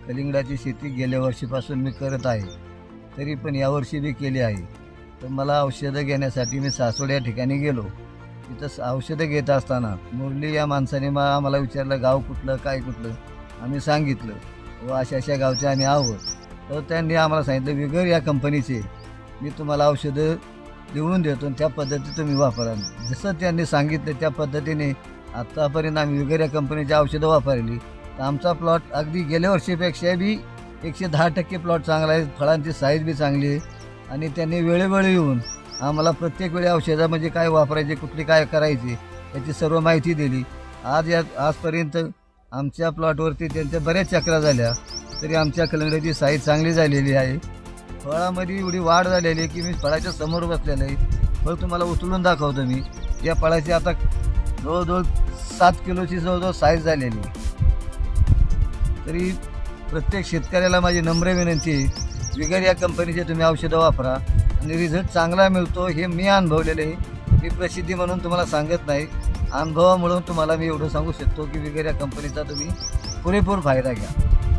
कलिंगडाची शेती गेल्या वर्षीपासून मी करत आहे, तरी पण यावर्षी बी केली आहे. तर मला औषधं घेण्यासाठी मी सासवड या ठिकाणी गेलो. तिथं औषधं घेत असताना मुरली या माणसाने आम्हाला विचारलं, गाव कुठलं, काय कुठलं. आम्ही सांगितलं व अशा अशा गावचे आम्ही आहोत. तर त्यांनी आम्हाला सांगितलं, विगर या कंपनीचे मी तुम्हाला औषधं लिहून देतो आणि त्या पद्धती तुम्ही वापरा. जसं त्यांनी सांगितलं त्या पद्धतीने आत्तापर्यंत आम्ही विगर या कंपनीची औषधं वापरली. तर आमचा प्लॉट अगदी गेल्या वर्षीपेक्षा बी 110% प्लॉट चांगला आहे. फळांची साईज बी चांगली आहे आणि त्यांनी वेळोवेळी येऊन आम्हाला प्रत्येक वेळी औषधं म्हणजे काय वापरायचे, कुठली काय करायची याची सर्व माहिती दिली. आजपर्यंत आमच्या प्लॉटवरती त्यांच्या बऱ्याच चक्रा झाल्या, तरी आमच्या कलिंगडाची साईज चांगली झालेली आहे. फळामध्ये एवढी वाढ झालेली आहे की मी फळाच्या समोर बसलेलं आहे. फळ तुम्हाला उचलून दाखवतो मी. या फळाची आता जवळजवळ 7 किलोची जवळजवळ साईज झालेली आहे. तरी प्रत्येक शेतकऱ्याला माझी नम्र विनंती आहे, विगर या कंपनीचे तुम्ही औषधं वापरा आणि रिझल्ट चांगला मिळतो. हे मी अनुभवलेलं आहे. मी प्रसिद्धी म्हणून तुम्हाला सांगत नाही, अनुभवामुळं तुम्हाला मी एवढं सांगू शकतो की विगर या कंपनीचा तुम्ही पुरेपूर फायदा घ्या.